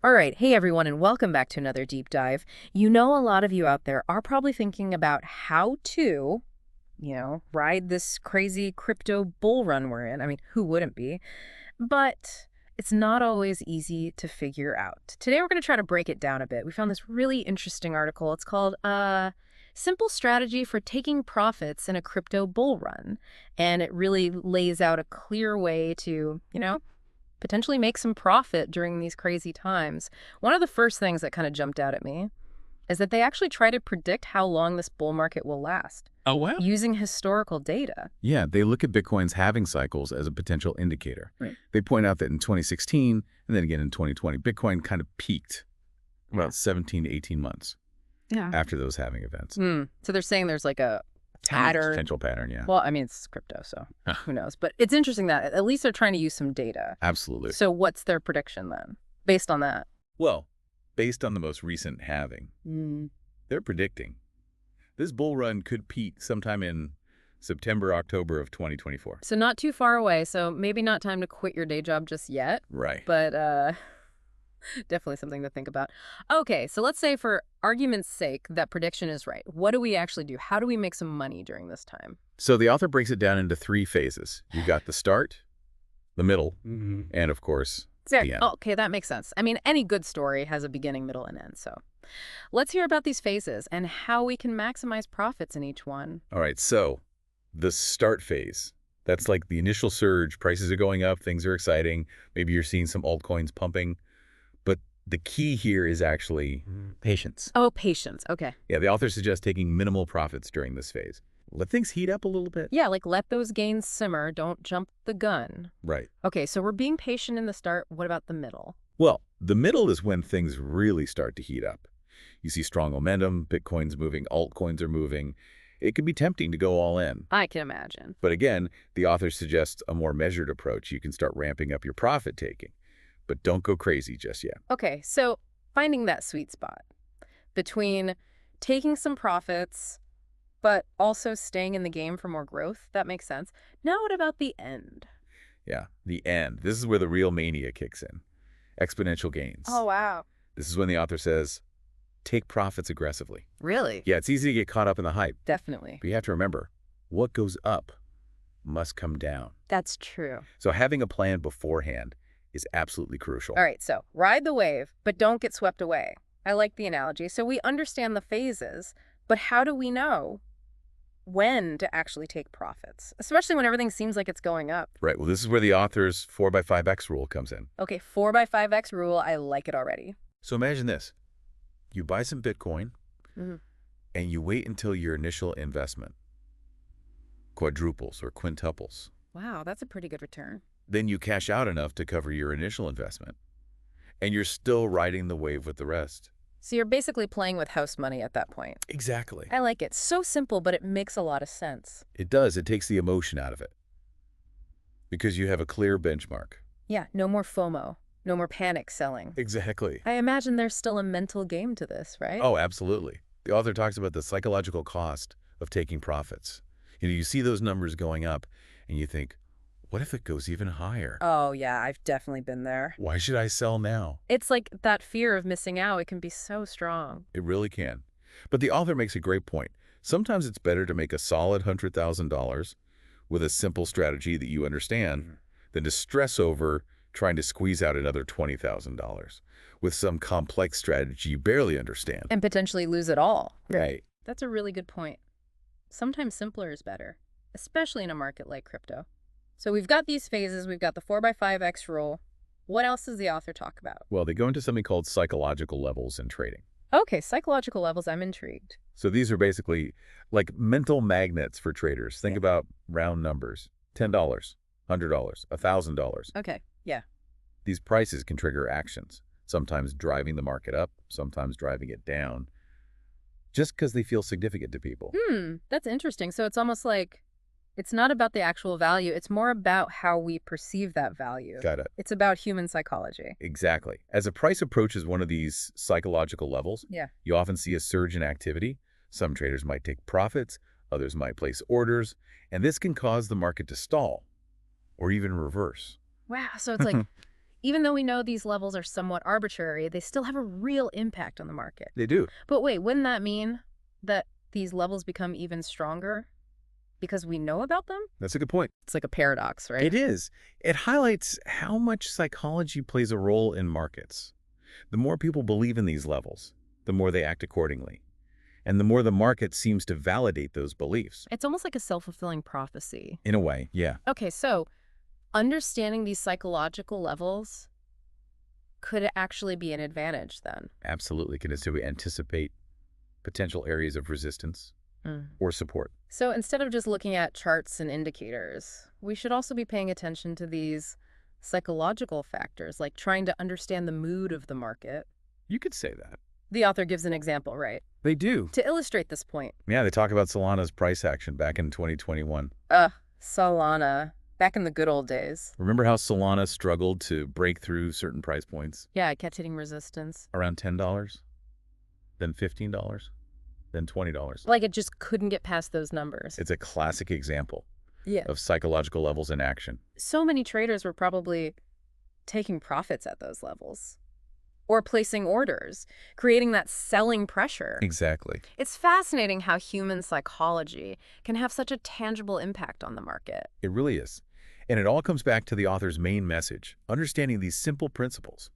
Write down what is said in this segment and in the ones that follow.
All right. Hey, everyone, and welcome back to another deep dive. You know, a lot of you out there are probably thinking about how to, ride this crazy crypto bull run we're in. I mean, who wouldn't be? But it's not always easy to figure out. Today, we're going to try to break it down a bit. We found this really interesting article. It's called Simple Strategy for Taking Profits in a Crypto Bull Run. And it really lays out a clear way to, potentially make some profit during these crazy times. One of the first things that kind of jumped out at me is that they actually try to predict how long this bull market will last Oh, wow. using historical data. Yeah, they look at Bitcoin's halving cycles as a potential indicator. Right. They point out that in 2016 and then again in 2020, Bitcoin kind of peaked about 17 to 18 months after those halving events. So they're saying there's like a Tiny pattern. potential pattern, yeah. Well, I mean, it's crypto, so who knows? But it's interesting that at least they're trying to use some data. Absolutely. So what's their prediction then, based on that? Well, based on the most recent halving, they're predicting this bull run could peak sometime in September, October of 2024. So not too far away, so maybe not time to quit your day job just yet. Right. But definitely something to think about. Okay, so let's say for argument's sake that prediction is right. What do we actually do? How do we make some money during this time? So the author breaks it down into 3 phases. You've got the start, the middle, and of course, the end. Okay, that makes sense. I mean, any good story has a beginning, middle, and end. So let's hear about these phases and how we can maximize profits in each one. All right, so the start phase, that's like the initial surge. Prices are going up, things are exciting. Maybe you're seeing some altcoins pumping. But the key here is actually patience. Oh, patience. Okay. Yeah, the author suggests taking minimal profits during this phase. Let things heat up a little bit. Yeah, like let those gains simmer. Don't jump the gun. Right. Okay, so we're being patient in the start. What about the middle? Well, the middle is when things really start to heat up. You see strong momentum, Bitcoin's moving, altcoins are moving. It can be tempting to go all in. I can imagine. But again, the author suggests a more measured approach. You can start ramping up your profit taking, but don't go crazy just yet. Okay, so finding that sweet spot between taking some profits, but also staying in the game for more growth, that makes sense. Now what about the end? Yeah, the end. This is where the real mania kicks in. Exponential gains. Oh, wow. This is when the author says, take profits aggressively. Really? Yeah, it's easy to get caught up in the hype, Definitely. but you have to remember, what goes up must come down. That's true. So having a plan beforehand is absolutely crucial. All right, so ride the wave, but don't get swept away. I like the analogy. So we understand the phases, but how do we know when to actually take profits, especially when everything seems like it's going up? Right, well, this is where the author's 4x5x rule comes in. Okay, 4x5x rule, I like it already. So imagine this. You buy some Bitcoin, and you wait until your initial investment quadruples or quintuples. Wow, that's a pretty good return. Then you cash out enough to cover your initial investment, and you're still riding the wave with the rest. So you're basically playing with house money at that point. Exactly. I like it. So simple, but it makes a lot of sense. It does. It takes the emotion out of it because you have a clear benchmark. Yeah, no more FOMO. No more panic selling. Exactly. I imagine there's still a mental game to this, right? Oh, absolutely. The author talks about the psychological cost of taking profits. You see those numbers going up, and you think, what if it goes even higher? Oh, yeah, I've definitely been there. Why should I sell now? It's like that fear of missing out. It can be so strong. It really can. But the author makes a great point. Sometimes it's better to make a solid $100,000 with a simple strategy that you understand than to stress over trying to squeeze out another $20,000 with some complex strategy you barely understand. And potentially lose it all. Right. That's a really good point. Sometimes simpler is better, especially in a market like crypto. So we've got these phases. We've got the 4x5x rule. What else does the author talk about? Well, they go into something called psychological levels in trading. Okay, psychological levels. I'm intrigued. So these are basically like mental magnets for traders. Think about round numbers. $10, $100, $1,000. Okay, yeah. These prices can trigger actions, sometimes driving the market up, sometimes driving it down, just because they feel significant to people. That's interesting. So it's almost like it's not about the actual value. It's more about how we perceive that value. Got it. It's about human psychology. Exactly. As a price approaches one of these psychological levels, you often see a surge in activity. Some traders might take profits, others might place orders, and this can cause the market to stall or even reverse. Wow. So it's like Even though we know these levels are somewhat arbitrary, they still have a real impact on the market. They do. But wait, wouldn't that mean that these levels become even stronger because we know about them? That's a good point. It's like a paradox, right? It is. It highlights how much psychology plays a role in markets. The more people believe in these levels, the more they act accordingly. And the more the market seems to validate those beliefs. It's almost like a self-fulfilling prophecy. In a way, yeah. Okay, so understanding these psychological levels could actually be an advantage then. Absolutely. So we anticipate potential areas of resistance or support. So instead of just looking at charts and indicators, we should also be paying attention to these psychological factors, like trying to understand the mood of the market. You could say that. The author gives an example, right? They do. To illustrate this point. Yeah, they talk about Solana's price action back in 2021. Solana. Back in the good old days. Remember how Solana struggled to break through certain price points? Yeah, it kept hitting resistance. Around $10, then $15, then $20. Like it just couldn't get past those numbers. It's a classic example Yeah. of psychological levels in action. So many traders were probably taking profits at those levels or placing orders, creating that selling pressure. Exactly. It's fascinating how human psychology can have such a tangible impact on the market. It really is. And it all comes back to the author's main message, understanding these simple principles,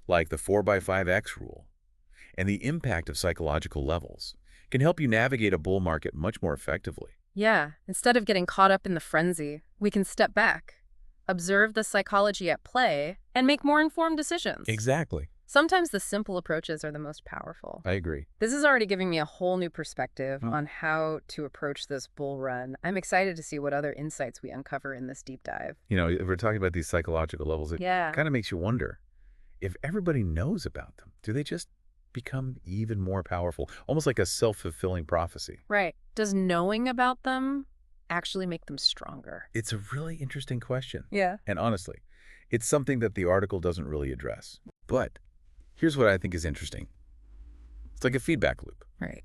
like the 4x5x rule, and the impact of psychological levels, can help you navigate a bull market much more effectively. Yeah, instead of getting caught up in the frenzy, we can step back, observe the psychology at play, and make more informed decisions. Exactly. Sometimes the simple approaches are the most powerful. I agree. This is already giving me a whole new perspective on how to approach this bull run. I'm excited to see what other insights we uncover in this deep dive. You know, if we're talking about these psychological levels, it kind of makes you wonder, if everybody knows about them, do they just become even more powerful? Almost like a self-fulfilling prophecy. Right. Does knowing about them actually make them stronger? It's a really interesting question. Yeah. And honestly, it's something that the article doesn't really address. But here's what I think is interesting. It's like a feedback loop. Right.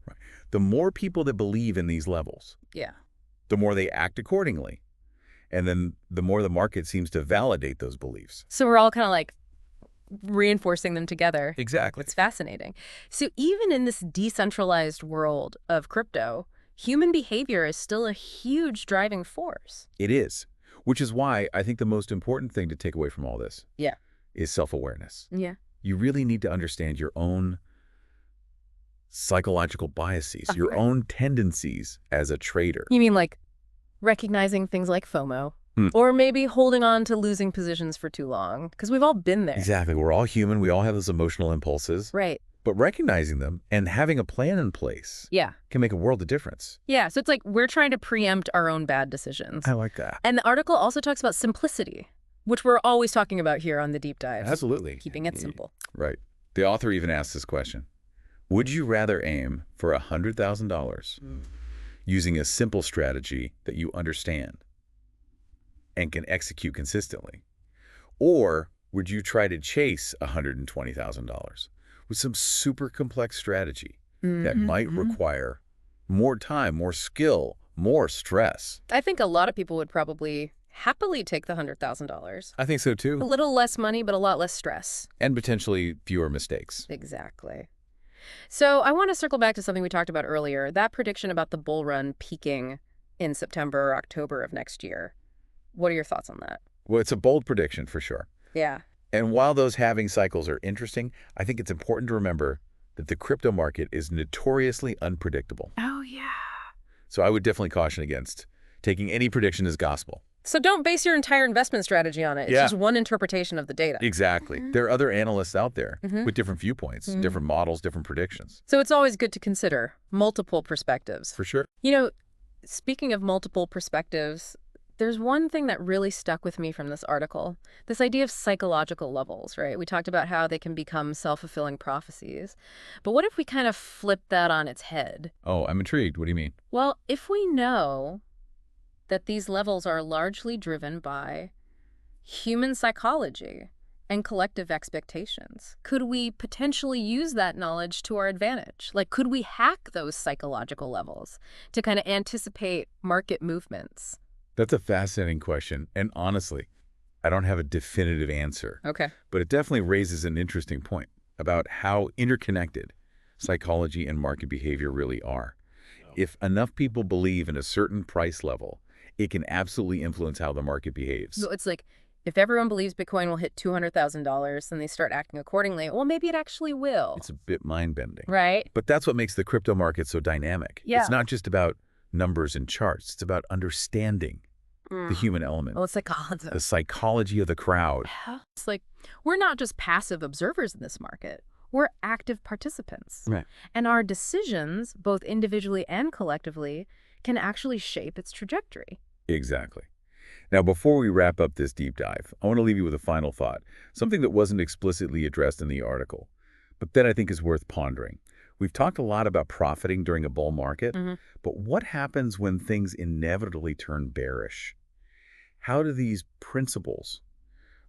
The more people that believe in these levels, the more they act accordingly. And then the more the market seems to validate those beliefs. So we're all kind of like reinforcing them together. Exactly. It's fascinating. So even in this decentralized world of crypto, human behavior is still a huge driving force. It is, which is why I think the most important thing to take away from all this is self-awareness. Yeah. You really need to understand your own psychological biases, your own tendencies as a trader. You mean like recognizing things like FOMO? Or maybe holding on to losing positions for too long, because we've all been there. Exactly. We're all human. We all have those emotional impulses. Right. But recognizing them and having a plan in place can make a world of difference. Yeah. So it's like we're trying to preempt our own bad decisions. I like that. And the article also talks about simplicity, which we're always talking about here on the deep dive. Absolutely. Keeping it simple. Right. The author even asks this question. Would you rather aim for $100,000 using a simple strategy that you understand and can execute consistently? Or would you try to chase $120,000 with some super complex strategy that might require more time, more skill, more stress? I think a lot of people would probably happily take the $100,000. I think so too. A little less money, but a lot less stress. And potentially fewer mistakes. Exactly. So I want to circle back to something we talked about earlier, that prediction about the bull run peaking in September or October of next year. What are your thoughts on that? Well, it's a bold prediction for sure. Yeah. And while those halving cycles are interesting, I think it's important to remember that the crypto market is notoriously unpredictable. Oh, yeah. So I would definitely caution against taking any prediction as gospel. So don't base your entire investment strategy on it. It's just one interpretation of the data. Exactly. There are other analysts out there with different viewpoints, different models, different predictions. So it's always good to consider multiple perspectives. For sure. You know, speaking of multiple perspectives, there's one thing that really stuck with me from this article, this idea of psychological levels, right? We talked about how they can become self-fulfilling prophecies. But what if we kind of flip that on its head? Oh, I'm intrigued. What do you mean? Well, if we know that these levels are largely driven by human psychology and collective expectations, could we potentially use that knowledge to our advantage? Like, could we hack those psychological levels to kind of anticipate market movements? That's a fascinating question. And honestly, I don't have a definitive answer, Okay. but it definitely raises an interesting point about how interconnected psychology and market behavior really are. If enough people believe in a certain price level, it can absolutely influence how the market behaves. So it's like, if everyone believes Bitcoin will hit $200,000, then they start acting accordingly. Well, maybe it actually will. It's a bit mind-bending. Right? But that's what makes the crypto market so dynamic. Yeah. It's not just about numbers and charts. It's about understanding the human element, Well, it's psychology. the psychology of the crowd. Yeah. It's like, we're not just passive observers in this market. We're active participants. Right. And our decisions, both individually and collectively, can actually shape its trajectory. Exactly. Now, before we wrap up this deep dive, I want to leave you with a final thought, something that wasn't explicitly addressed in the article, but that I think is worth pondering. We've talked a lot about profiting during a bull market, but what happens when things inevitably turn bearish? How do these principles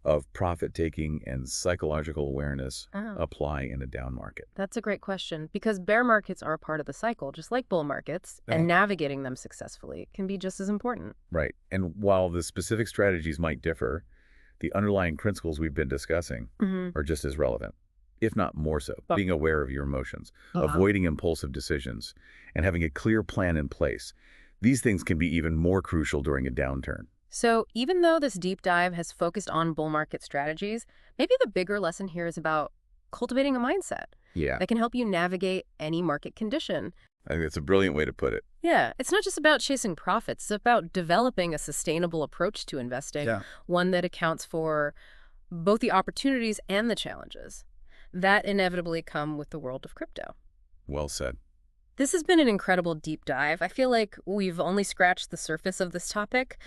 of profit-taking and psychological awareness Oh. apply in a down market? That's a great question, because bear markets are a part of the cycle, just like bull markets, Right. and navigating them successfully can be just as important. Right. And while the specific strategies might differ, the underlying principles we've been discussing are just as relevant, if not more so. Oh. Being aware of your emotions, avoiding impulsive decisions, and having a clear plan in place. These things can be even more crucial during a downturn. So even though this deep dive has focused on bull market strategies, maybe the bigger lesson here is about cultivating a mindset Yeah, that can help you navigate any market condition. I think that's a brilliant way to put it. Yeah, it's not just about chasing profits. It's about developing a sustainable approach to investing, one that accounts for both the opportunities and the challenges that inevitably come with the world of crypto. Well said. This has been an incredible deep dive. I feel like we've only scratched the surface of this topic,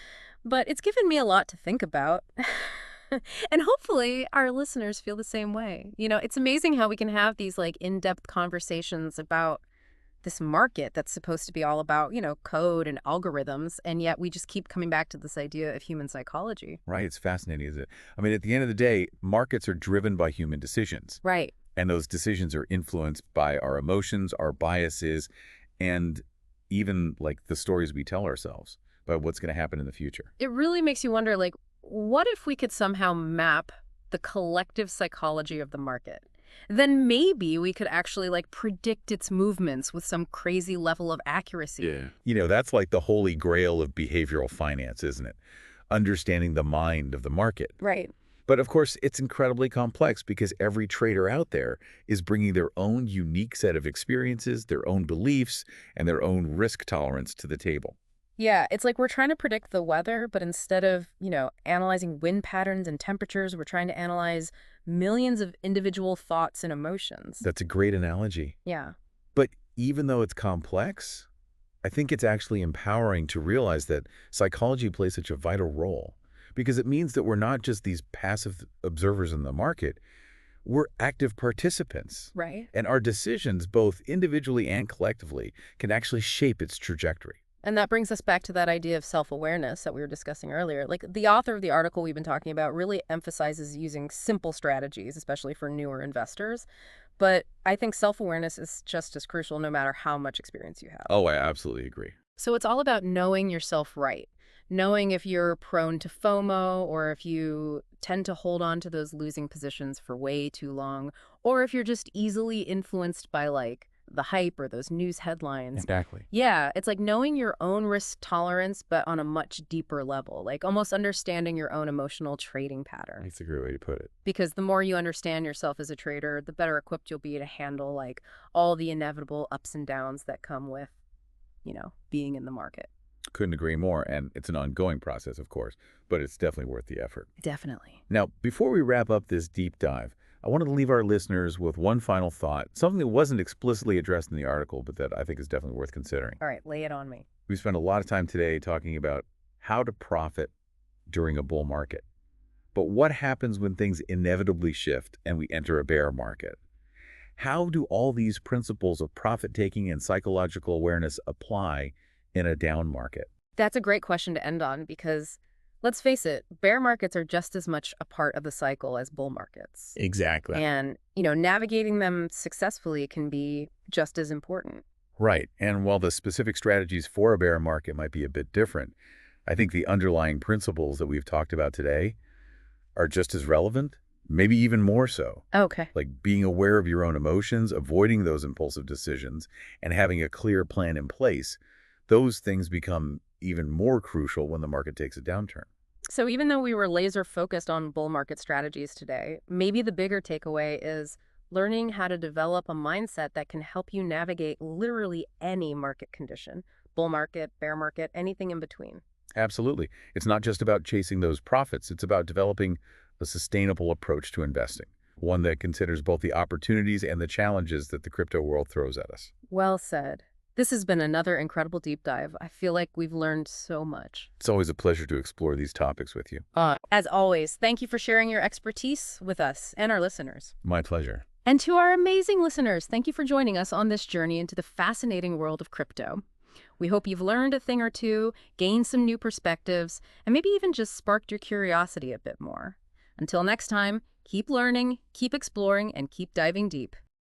but it's given me a lot to think about. And hopefully our listeners feel the same way. You know, it's amazing how we can have these like in-depth conversations about this market that's supposed to be all about, code and algorithms, and yet we just keep coming back to this idea of human psychology. Right, it's fascinating, isn't it? I mean, at the end of the day, markets are driven by human decisions. Right. And those decisions are influenced by our emotions, our biases, and even like the stories we tell ourselves about what's going to happen in the future. It really makes you wonder, like, what if we could somehow map the collective psychology of the market? Then maybe we could actually like predict its movements with some crazy level of accuracy. That's like the holy grail of behavioral finance, isn't it? Understanding the mind of the market. Right. But of course, it's incredibly complex because every trader out there is bringing their own unique set of experiences, their own beliefs, and their own risk tolerance to the table. Yeah, it's like we're trying to predict the weather, but instead of, analyzing wind patterns and temperatures, we're trying to analyze millions of individual thoughts and emotions. That's a great analogy. Yeah. But even though it's complex, I think it's actually empowering to realize that psychology plays such a vital role because it means that we're not just these passive observers in the market, we're active participants. Right. And our decisions, both individually and collectively, can actually shape its trajectory. And that brings us back to that idea of self-awareness that we were discussing earlier. Like the author of the article we've been talking about really emphasizes using simple strategies, especially for newer investors. But I think self-awareness is just as crucial no matter how much experience you have. Oh, I absolutely agree. So it's all about knowing yourself right. Knowing if you're prone to FOMO or if you tend to hold on to those losing positions for way too long, or if you're just easily influenced by like the hype or those news headlines. Exactly. Yeah, it's like knowing your own risk tolerance, but on a much deeper level, like almost understanding your own emotional trading patterns. That's a great way to put it. Because the more you understand yourself as a trader, the better equipped you'll be to handle like all the inevitable ups and downs that come with, being in the market. Couldn't agree more. And it's an ongoing process, of course, but it's definitely worth the effort. Definitely. Now, before we wrap up this deep dive, I wanted to leave our listeners with one final thought, something that wasn't explicitly addressed in the article, but that I think is definitely worth considering. All right, lay it on me. We spent a lot of time today talking about how to profit during a bull market. But what happens when things inevitably shift and we enter a bear market? How do all these principles of profit-taking and psychological awareness apply in a down market? That's a great question to end on because let's face it, bear markets are just as much a part of the cycle as bull markets. Exactly. And, navigating them successfully can be just as important. Right. And while the specific strategies for a bear market might be a bit different, I think the underlying principles that we've talked about today are just as relevant, maybe even more so. Okay. Like being aware of your own emotions, avoiding those impulsive decisions, and having a clear plan in place, those things become even more crucial when the market takes a downturn. So even though we were laser focused on bull market strategies today, maybe the bigger takeaway is learning how to develop a mindset that can help you navigate literally any market condition, bull market, bear market, anything in between. Absolutely. It's not just about chasing those profits. It's about developing a sustainable approach to investing, one that considers both the opportunities and the challenges that the crypto world throws at us. Well said. This has been another incredible deep dive. I feel like we've learned so much. It's always a pleasure to explore these topics with you. As always, thank you for sharing your expertise with us and our listeners. My pleasure. And to our amazing listeners, thank you for joining us on this journey into the fascinating world of crypto. We hope you've learned a thing or two, gained some new perspectives, and maybe even just sparked your curiosity a bit more. Until next time, keep learning, keep exploring, and keep diving deep.